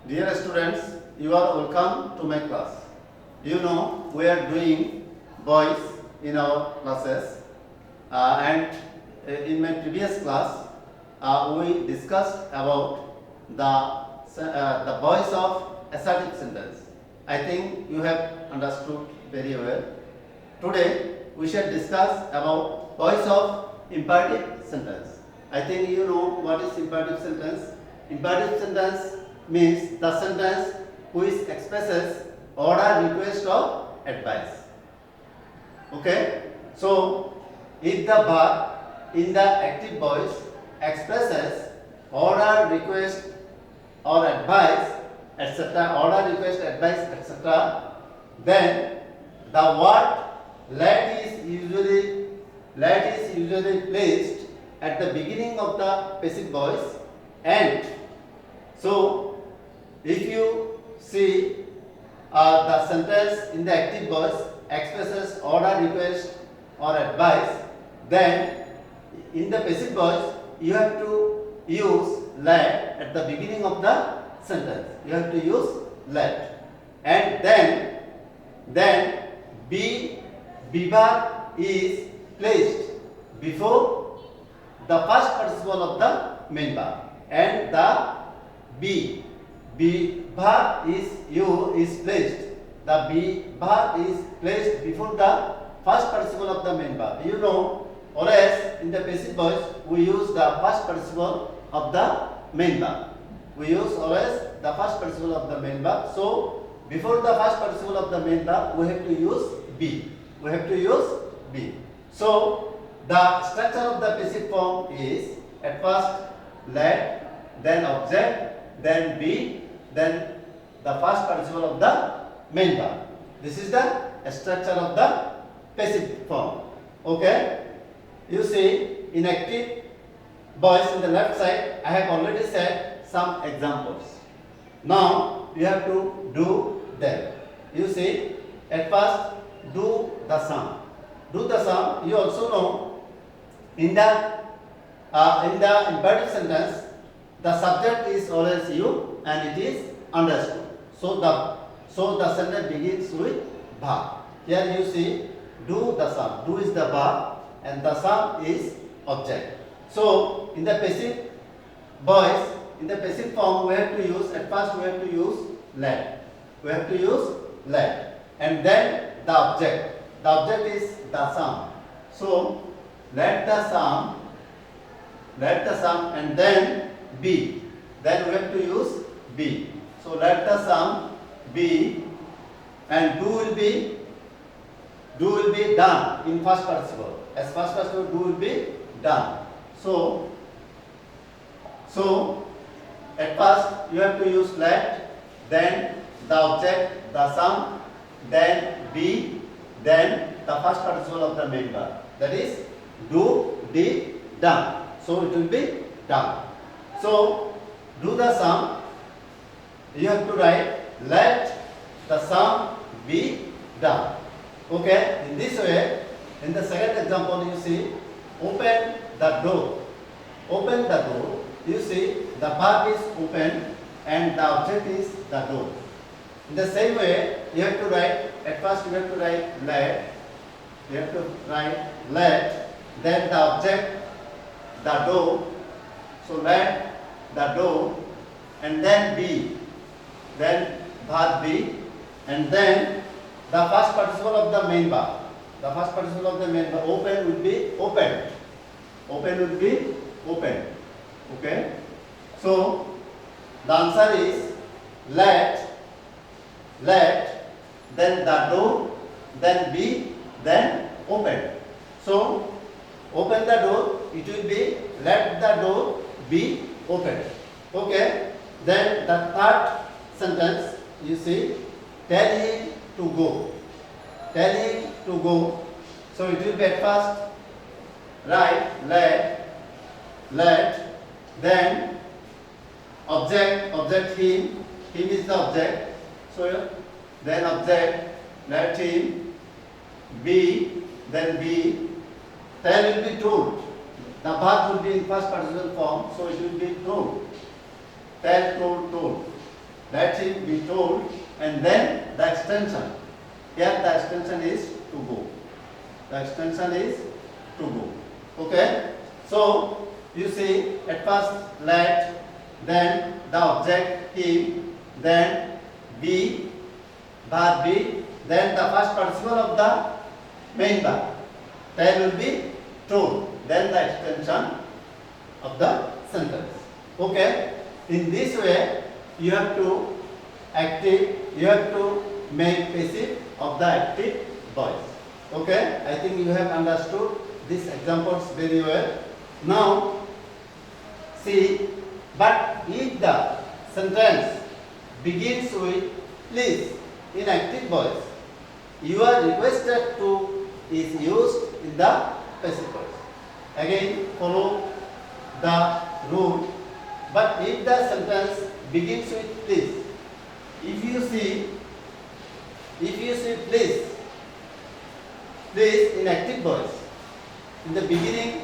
Dear students, you are welcome to my class. You know, we are doing boys in our classes, and in my previous class, we discussed about the voice of assertive sentence. I think you have understood very well. Today, we shall discuss about voice of imperative sentence. I think you know what is imperative sentence. Imperative sentence means the sentence which expresses order, request, or advice. Okay? So, if the verb in the active voice expresses order, request, or advice, etc., order, request, advice, etc., then the word let is usually placed at the beginning of the passive voice, and so if you see the sentence in the active voice expresses order, request, or advice, then in the passive voice you have to use let at the beginning of the sentence. You have to use let, and then be verb is placed before the first participle of the main verb, and the be verb is placed. The be verb is placed before the first participle of the main verb. You know, always in the passive voice we use the first participle of the main verb. We use always the first participle of the main verb. So before the first participle of the main verb, we have to use be. We have to use be. So the structure of the passive form is at first let, then object, then be, then the first participle of the main verb. This is the structure of the passive form. Okay? You see, in active voice in the left side, I have already said some examples. Now you have to do them. You see, at first do the sum. Do the sum. You also know in the imperative sentence the subject is always you and it is understood. So the sentence begins with verb. Here you see do the sum. Do is the verb and the sum is object. So in the passive voice, in the passive form, we have to use at first we have to use let. We have to use let, and then the object. The object is the sum. So let the sum, and then be. Then we have to use be. So let the sum be, and do will be done in first participle. As first participle, do will be done. So at first you have to use let, then the object, the sum, then be, then the first participle of the main verb. That is do, did, done. So it will be done. So do the sum. You have to write let the sum be done. Okay. In this way, in the second example, you see open the door. Open the door. You see the verb is open and the object is the door. In the same way, you have to write, at first you have to write let. You have to write let, then the object, the door. So let the door, and then be, then verb be, and then the first participle of the main verb. The first participle of the main verb, open will be opened. Open will be opened. Okay? So the answer is let, then the door, then be, then open. So open the door, it will be let the door be opened. Okay? Then the third sentence, you see, tell him to go. Tell him to go. So it will be at first right let, then object him is the object. So then object, let him, be, then be, tell will be told. The verb will be in first participle form, so it will be told. Tell, told, told. Let him be told, and then the extension. Here the extension is to go. The extension is to go. Okay? So you see, at first let, then the object him, then be, verb be, then the first participle of the main verb. That will be told, then the extension of the sentence. Okay? In this way, you have to make passive of the active voice. Okay? I think you have understood these examples very well. Now, see, but if the sentence begins with please in active voice, you are requested to is used in the passive voice. Again, follow the rule. But if the sentence begins with please, if you see please in active voice, in the beginning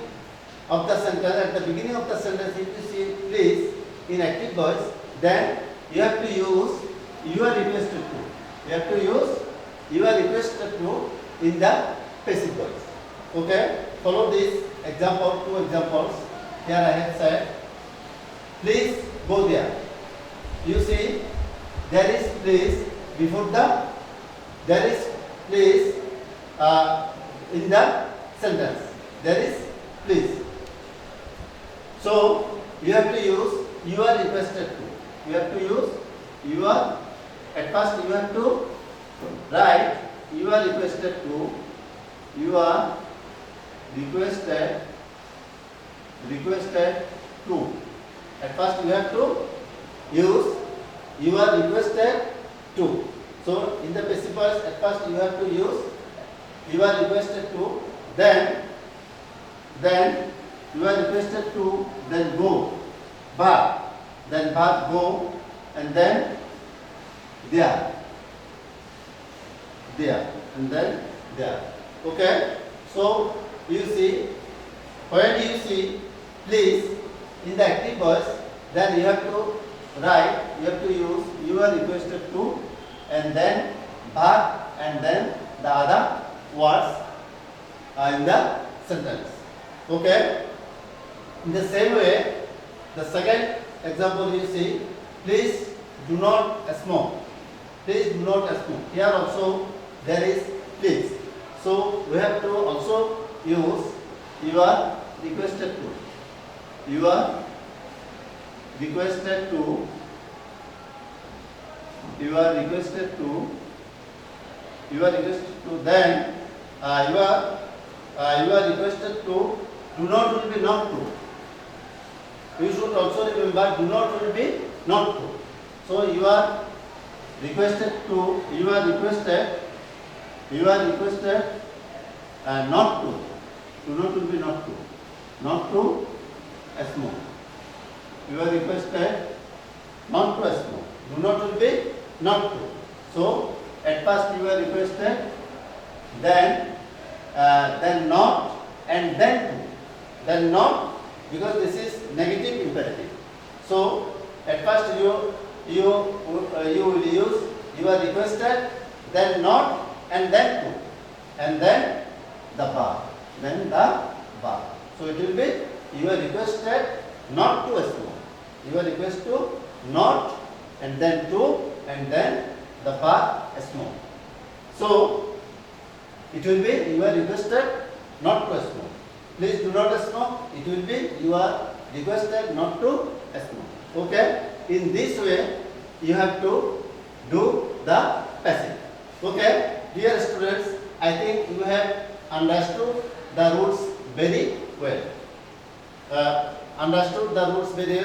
of the sentence, at the beginning of the sentence, if you see please in active voice, then you have to use you are requested to. You have to use you are requested to in the passive voice. Okay? Follow this example, two examples. Here I have said, please go there. You see, there is please before there is please in the sentence. There is please. So you have to use you are requested to. You have to use you are. At first you have to write you are requested to. You are requested to. At first you have to use you are requested to. So in the passive voice, at first you have to use you are requested to, then you are requested to, then go, verb, then verb go, and then there, and then there. Okay? So you see, when you see please in the active voice, then you have to write, you have to use you are requested to, and then verb, and then the other words in the sentence. Okay? In the same way, the second example you see, please do not smoke. Please do not smoke. Here also there is please. So we have to also use you are requested to. You are requested to. You are requested to. You are requested to. Then you are requested to. Do not will be not to. You should also remember do not will be not to. So you are requested to. You are requested not to. Do not will be not to. Not to smoke. You are requested not to smoke. Do not will be not to. So at first you are requested, then not, and then to. Then not, because this is negative imperative. So at first you will use you are requested, then not, and then to, and then the verb, then the verb. So it will be you are requested not to smoke. You are requested to not, and then to, and then the verb smoke. So it will be you are requested not to smoke. Please do not smoke. It will be you are requested not to smoke. Okay? In this way, you have to do the passive. Okay? Dear students, I think you have understood the rules very well.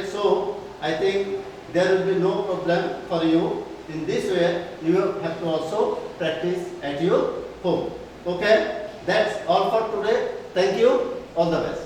So I think there will be no problem for you. In this way, you have to also practice at your home. Okay? That's all for today. Thank you. All the best.